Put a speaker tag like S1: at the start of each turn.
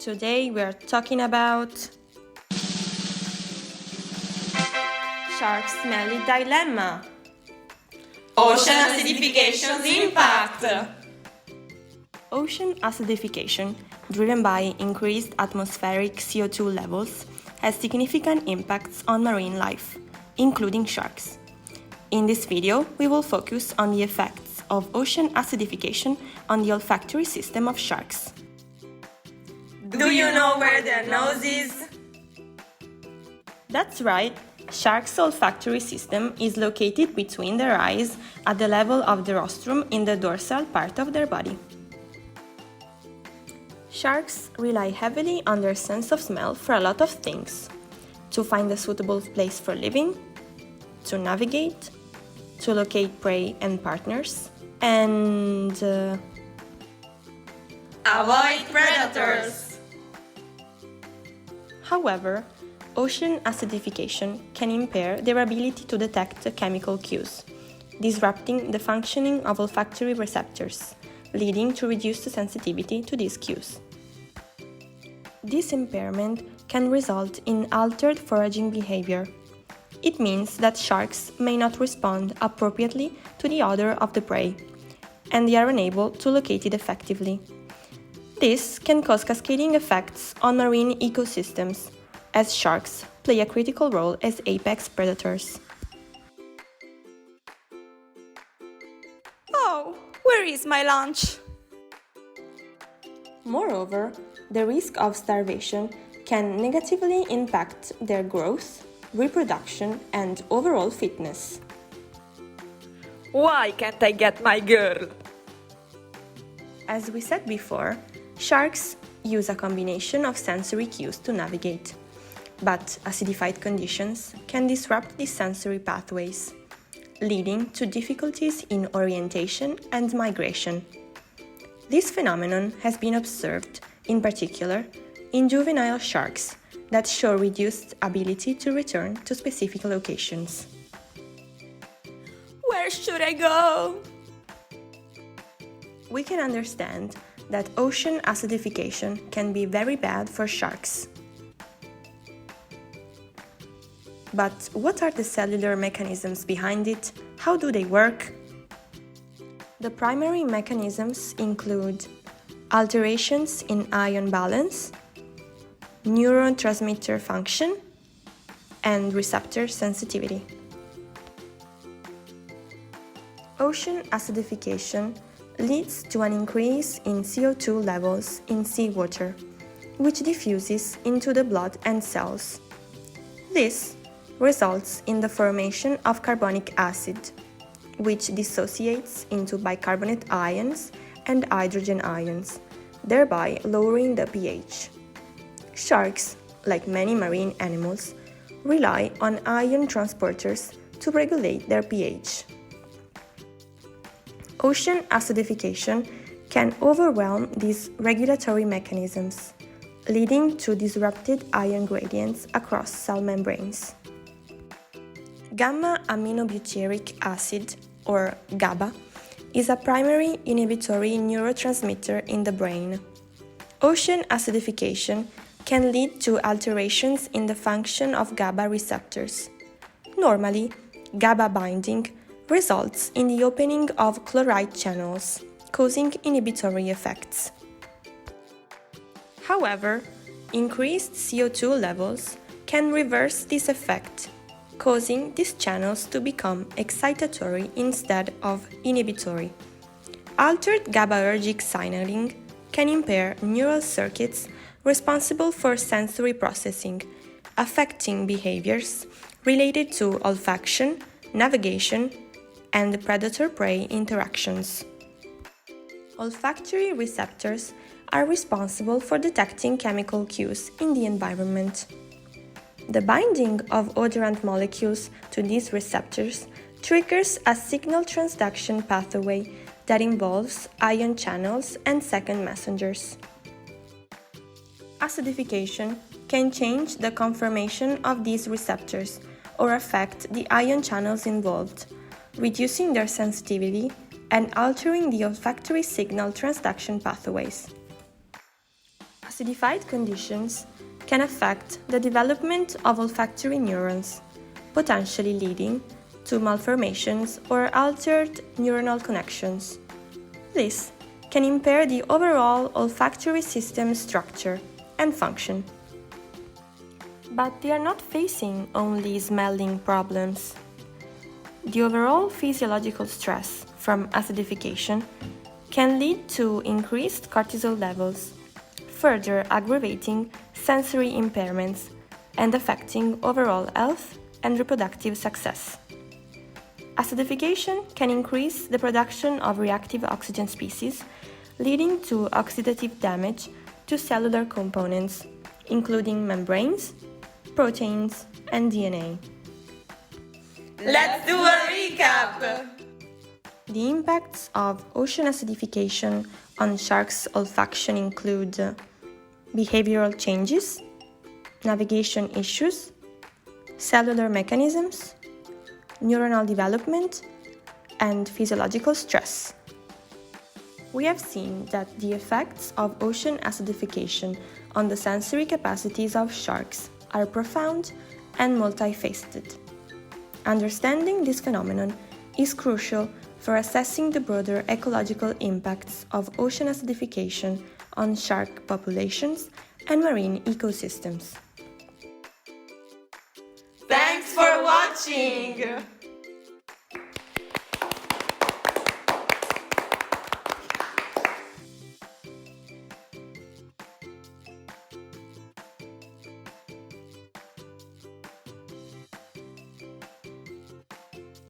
S1: Today we are talking about shark's smelly dilemma.
S2: Ocean acidification's impact.
S1: Ocean acidification, driven by increased atmospheric CO2 levels, has significant impacts on marine life, including sharks. In this video, we will focus on the effects of ocean acidification on the olfactory system of sharks.
S2: Do you know where their nose is?
S1: That's right. Sharks' olfactory system is located between their eyes at the level of the rostrum in the dorsal part of their body. Sharks rely heavily on their sense of smell for a lot of things: to find a suitable place for living, to navigate, to locate prey and partners, and
S2: Avoid predators.
S1: However, ocean acidification can impair their ability to detect chemical cues, disrupting the functioning of olfactory receptors, leading to reduced sensitivity to these cues. This impairment can result in altered foraging behavior. It means that sharks may not respond appropriately to the odor of the prey, and they are unable to locate it effectively. This can cause cascading effects on marine ecosystems, as sharks play a critical role as apex predators.
S2: Oh, where is my lunch?
S1: Moreover, the risk of starvation can negatively impact their growth, reproduction, and overall fitness.
S2: Why can't I get my girl?
S1: As we said before, sharks use a combination of sensory cues to navigate, but acidified conditions can disrupt these sensory pathways, leading to difficulties in orientation and migration. This phenomenon has been observed, in particular, in juvenile sharks that show reduced ability to return to specific locations.
S2: Where should I go?
S1: We can understand that ocean acidification can be very bad for sharks. But what are the cellular mechanisms behind it? How do they work? The primary mechanisms include alterations in ion balance, neurotransmitter function, and receptor sensitivity. Ocean acidification leads to an increase in CO2 levels in seawater, which diffuses into the blood and cells. This results in the formation of carbonic acid, which dissociates into bicarbonate ions and hydrogen ions, thereby lowering the pH. Sharks, like many marine animals, rely on ion transporters to regulate their pH. Ocean acidification can overwhelm these regulatory mechanisms, leading to disrupted ion gradients across cell membranes. Gamma-aminobutyric acid, or GABA, is a primary inhibitory neurotransmitter in the brain. Ocean acidification can lead to alterations in the function of GABA receptors. Normally, GABA binding results in the opening of chloride channels, causing inhibitory effects. However, increased CO2 levels can reverse this effect, causing these channels to become excitatory instead of inhibitory. Altered GABAergic signaling can impair neural circuits responsible for sensory processing, affecting behaviors related to olfaction, navigation, and predator-prey interactions. Olfactory receptors are responsible for detecting chemical cues in the environment. The binding of odorant molecules to these receptors triggers a signal transduction pathway that involves ion channels and second messengers. Acidification can change the conformation of these receptors or affect the ion channels involved, reducing their sensitivity and altering the olfactory signal transduction pathways. Acidified conditions can affect the development of olfactory neurons, potentially leading to malformations or altered neuronal connections. This can impair the overall olfactory system structure and function. But they are not facing only smelling problems. The overall physiological stress from acidification can lead to increased cortisol levels, further aggravating sensory impairments and affecting overall health and reproductive success. Acidification can increase the production of reactive oxygen species, leading to oxidative damage to cellular components, including membranes, proteins, and DNA.
S2: Let's do a recap!
S1: The impacts of ocean acidification on sharks' olfaction include behavioral changes, navigation issues, cellular mechanisms, neuronal development, and physiological stress. We have seen that the effects of ocean acidification on the sensory capacities of sharks are profound and multifaceted. Understanding this phenomenon is crucial for assessing the broader ecological impacts of ocean acidification on shark populations and marine ecosystems.
S2: Thanks for watching!